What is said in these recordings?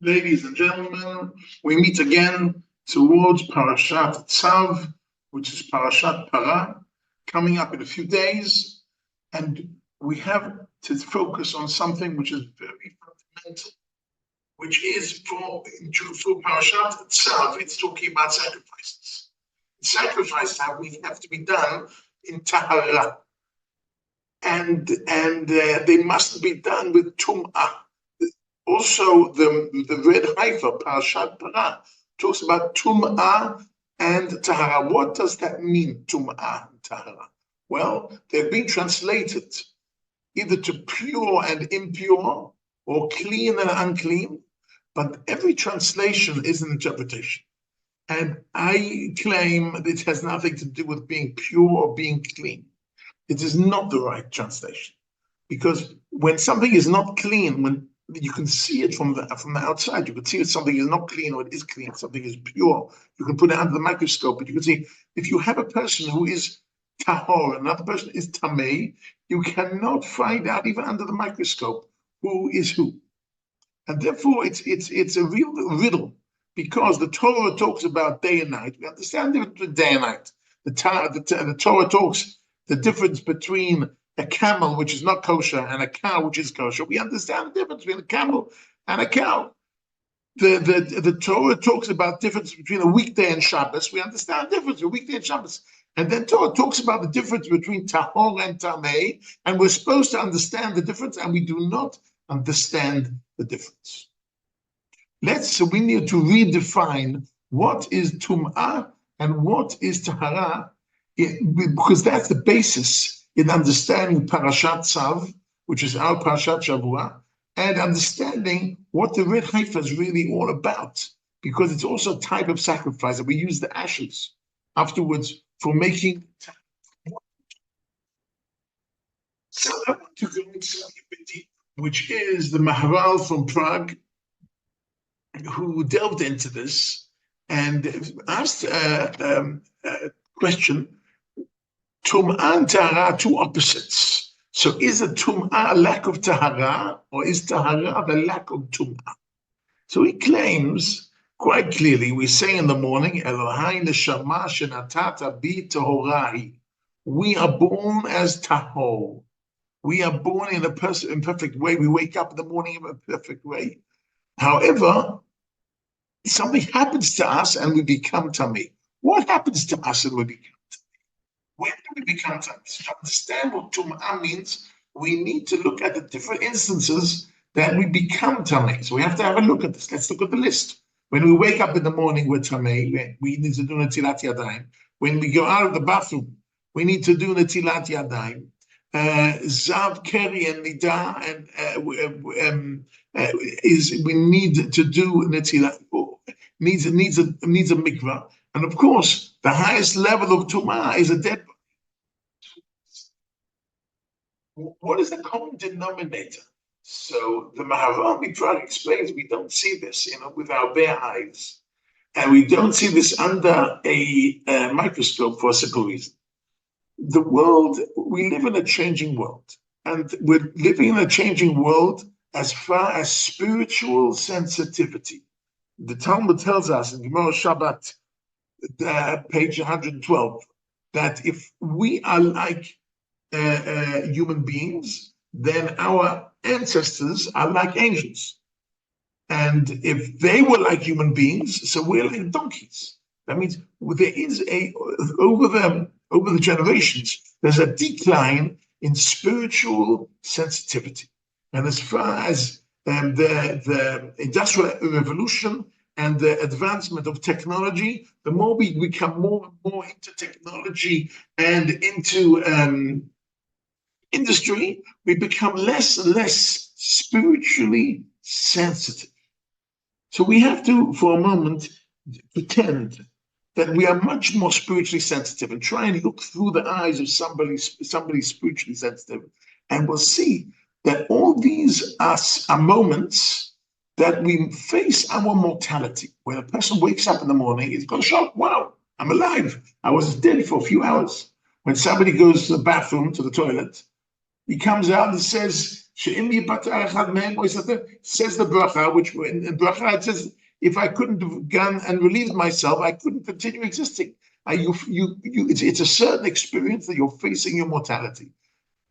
Ladies and gentlemen, we meet again towards Parashat Tzav, which is Parashat Para, coming up in a few days. And we have to focus on something which is very fundamental, which is for Parashat Tzav, it's talking about sacrifices. Sacrifices have to be done in Tahara. And they must be done with Tum'ah. Also, the red Haifa, Parashat Para, talks about Tum'ah and Tahara. What does that mean, Tum'ah and Tahara? Well, they've been translated either to pure and impure, or clean and unclean, but every translation is an interpretation. And I claim that it has nothing to do with being pure or being clean. It is not the right translation. Because when something is not clean, when you can see it from the outside, you can see if something is not clean or it is clean, something is pure. You can put it under the microscope, but you can see if you have a person who is Tahor, another person is Tamee, you cannot find out even under the microscope who is who. And therefore it's a real riddle, because the Torah talks about day and night. We understand the difference between day and night. The Torah talks the difference between a camel, which is not kosher, and a cow, which is kosher. We understand the difference between a camel and a cow. The Torah talks about difference between a weekday and Shabbos. We understand the difference between weekday and Shabbos. And then Torah talks about the difference between Tahor and Tamee, and we're supposed to understand the difference, and we do not understand the difference. So we need to redefine what is Tum'ah and what is Tahara, because that's the basis in understanding Parashat Tzav, which is our Parashat Shavua, and understanding what the red Haifa is really all about, because it's also a type of sacrifice, and we use the ashes afterwards for making. So I want to go into something a bit deep, which is the Maharal from Prague, who delved into this and asked a question. Tum'ah and Tahara are two opposites. So is a Tum'ah a lack of Tahara, or is Tahara the lack of Tum'ah? So he claims quite clearly, we say in the morning, Elohai neshama shenatata bi tahorahi. We are born as Tahor. We are born in a perfect way. We wake up in the morning in a perfect way. However, something happens to us and we become Tamee. What happens to us and we become Tamee? When do we become Tamee? To understand what Tum'ah means, we need to look at the different instances that we become Tamee. So we have to have a look at this. Let's look at the list. When we wake up in the morning, we're Tamee. We need to do Netilat Yadayim. When we go out of the bathroom, we need to do Netilat Yadayim. Zav, Keri, and Nida, and we need to do Netilat. Needs a mikvah, and of course, the highest level of Tum'ah is a dead body. What is the common denominator? So the Maharal Midrash explains we don't see this, with our bare eyes, and we don't see this under a microscope for a simple reason. The world, we live in a changing world, and we're living in a changing world as far as spiritual sensitivity. The Talmud tells us in Gemara Shabbat, page 112, that if we are like human beings, then our ancestors are like angels. And if they were like human beings, so we're like donkeys. That means there is over the generations, there's a decline in spiritual sensitivity. And as far as the industrial revolution and the advancement of technology, the more we become more and more into technology and into industry, we become less and less spiritually sensitive. So we have to, for a moment, pretend that we are much more spiritually sensitive and try and look through the eyes of somebody spiritually sensitive, and we'll see that all these are moments that we face our mortality. When a person wakes up in the morning, he's got a shock. Wow, I'm alive. I was dead for a few hours. When somebody goes to the bathroom, to the toilet, he comes out and says, Says the bracha, which in bracha it says, if I couldn't have gone and relieved myself, I couldn't continue existing. It's a certain experience that you're facing your mortality.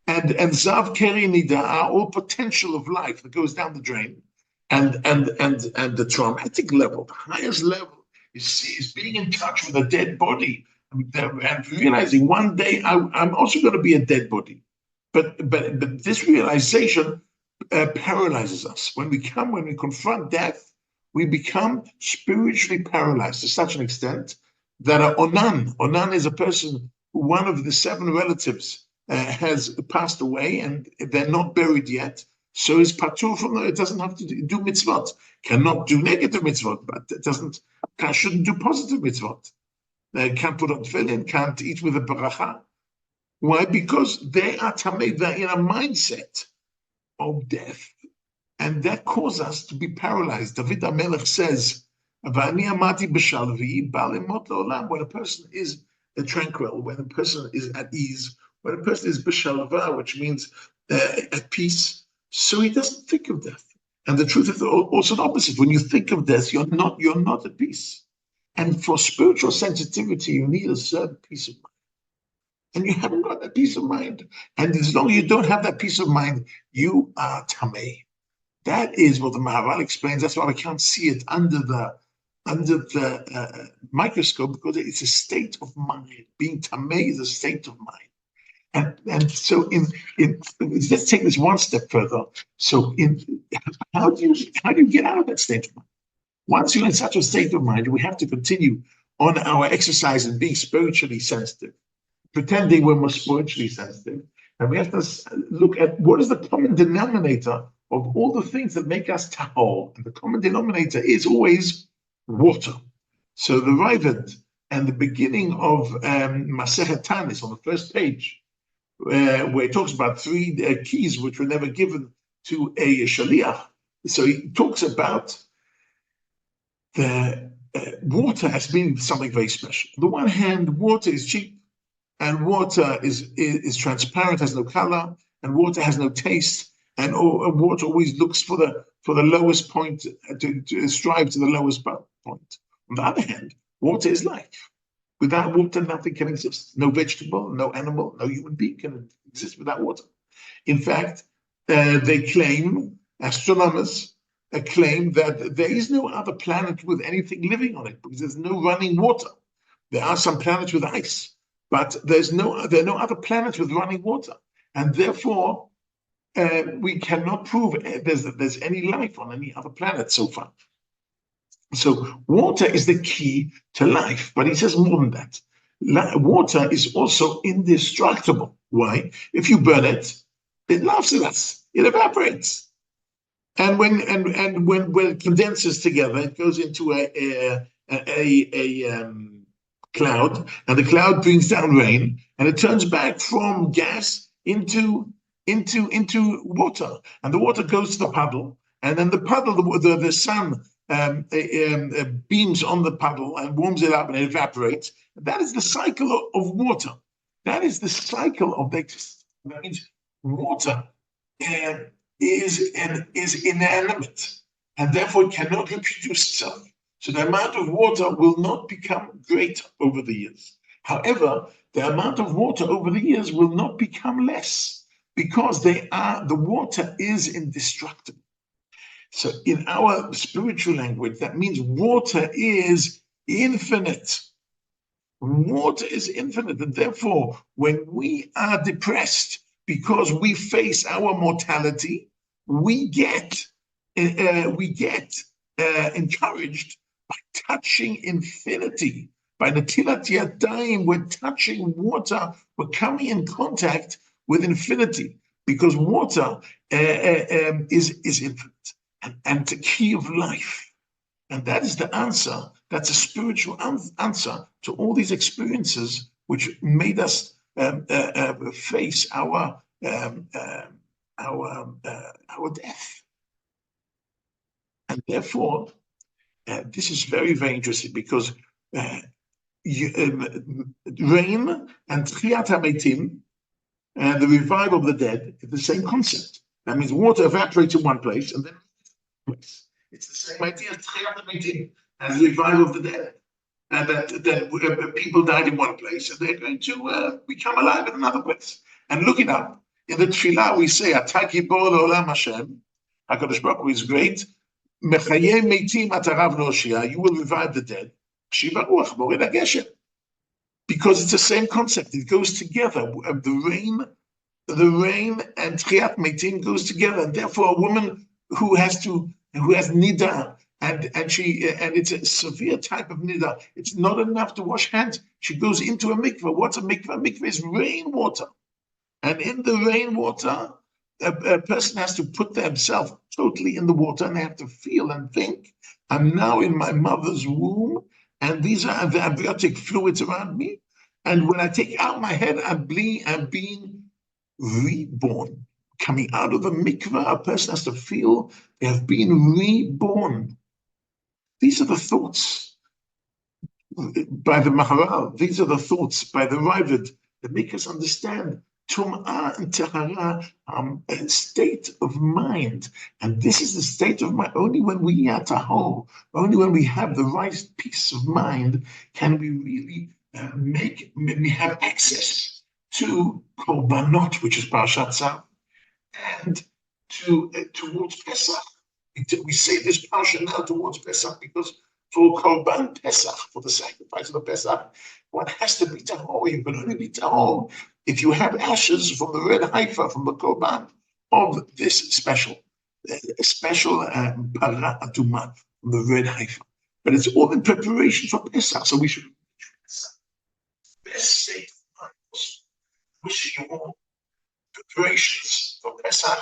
And Zav, Keri, Nida are all potential of life that goes down the drain. And the traumatic level, the highest level, is being in touch with a dead body and realizing one day I'm also going to be a dead body. But this realization paralyzes us. When we confront death, we become spiritually paralyzed to such an extent that Onan is a person who one of the 7 relatives has passed away and they're not buried yet. So is patur from it doesn't have to do mitzvot, cannot do negative mitzvot, but it shouldn't do positive mitzvot. Can't put on tefillin, can't eat with a baracha. Why? Because they are tamei, they're in a mindset of death, and that causes us to be paralyzed. David HaMelech says, "V'ani amati b'shalvi ba'lemot le'olam." When a person is tranquil, when a person is at ease, when a person is b'shalva, which means at peace, so he doesn't think of death. And the truth is also the opposite. When you think of death, you're not at peace. And for spiritual sensitivity, you need a certain peace of mind. And you haven't got that peace of mind. And as long as you don't have that peace of mind, you are tamei. That is what the Maharal explains. That's why we can't see it under the microscope, because it's a state of mind. Being tamei is a state of mind. And so let's take this one step further. So how do you get out of that state of mind? Once you're in such a state of mind, we have to continue on our exercise in being spiritually sensitive, pretending we're more spiritually sensitive. And we have to look at what is the common denominator of all the things that make us tahor. And the common denominator is always water. So the Raavad and the beginning of Masechet Tanis on the first page, where it talks about 3 keys which were never given to a shaliach. So he talks about the water as being something very special. On the one hand, water is cheap, and water is transparent, has no color, and water has no taste, and water always looks for the lowest point, to strive to the lowest point. On the other hand, water is life. Without water, nothing can exist. No vegetable, no animal, no human being can exist without water. In fact, astronomers claim that there is no other planet with anything living on it, because there's no running water. There are some planets with ice, but there are no other planets with running water. And therefore, we cannot prove there's any life on any other planet so far. So water is the key to life, but he says more than that. Water is also indestructible. Why? If you burn it, it laughs at us. It evaporates. And when it condenses together, it goes into a cloud, and the cloud brings down rain, and it turns back from gas into water, and the water goes to the puddle, and then the puddle, the sun beams on the puddle and warms it up, and it evaporates. That is the cycle of water. That is the cycle of existence. That means water is inanimate, and therefore it cannot reproduce itself. So the amount of water will not become greater over the years. However, the amount of water over the years will not become less, because the water is indestructible. So in our spiritual language, that means water is infinite. Water is infinite, and therefore, when we are depressed because we face our mortality, we get encouraged by touching infinity. By Natilat Yadayim, we're touching water. We're coming in contact with infinity, because water is infinite, and the key of life. And that is the answer. That's a spiritual answer to all these experiences which made us face our death. And therefore, this is very, very interesting, because rain and Tchiyat HaMeitim, and the revival of the dead, is the same concept. That means water evaporates in one place and then place. It's the same idea as Tchiat HaMetim, as the revival of the dead. And that people died in one place and they're going to become alive in another place. And look it up. In the Tefillah, we say, Ata Gibor Le'olam Hashem, HaKadosh Baruch Hu is great. Mechayei Meitim Atarav Noshia, you will revive the dead. Shiva Ruach Mored HaGeshem. Because it's the same concept. It goes together. The rain and Tchiat Meitim goes together. And therefore, a woman who has nida, and it's a severe type of nida. It's not enough to wash hands. She goes into a mikveh. What's a mikveh? A mikveh is rainwater. And in the rainwater, a person has to put themselves totally in the water and they have to feel and think, I'm now in my mother's womb, and these are the amniotic fluids around me. And when I take out my head, I'm being reborn. Coming out of the mikveh, a person has to feel they have been reborn. These are the thoughts by the Maharal. These are the thoughts by the Ravid that make us understand Tum'ah and Tahara, a state of mind. And this is the state of mind. Only when we are Tahor, only when we have the right peace of mind, can we really we have access to Korbanot, which is Parashat Tzav, and towards Pesach. We say this Parsha now towards Pesach because for Korban Pesach, for the sacrifice of the Pesach, one has to be Tahor. You can only be Tahor if you have ashes from the red haifa, from the Korban of this special Para Aduma, from the red haifa. But it's all in preparation for Pesach, so we should best state of mind. Wishing you all preparations for Pesach.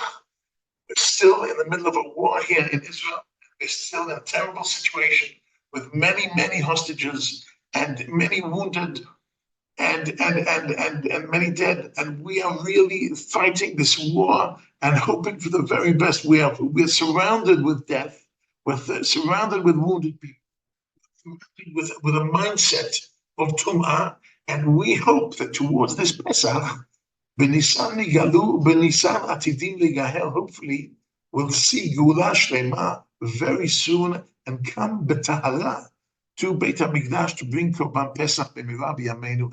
We're still in the middle of a war here in Israel. We're still in a terrible situation with many, many hostages and many wounded and many dead. And we are really fighting this war and hoping for the very best. We're surrounded with death. We're surrounded with wounded people, with a mindset of Tum'ah. And we hope that towards this Pesach, B'Nisan Nigalu, B'Nisan Atidim Ligahel, hopefully we'll see Gula Shlema very soon and come B'Tahara to Beit HaMikdash to bring Korban Pesach B'Mirav Yameinu.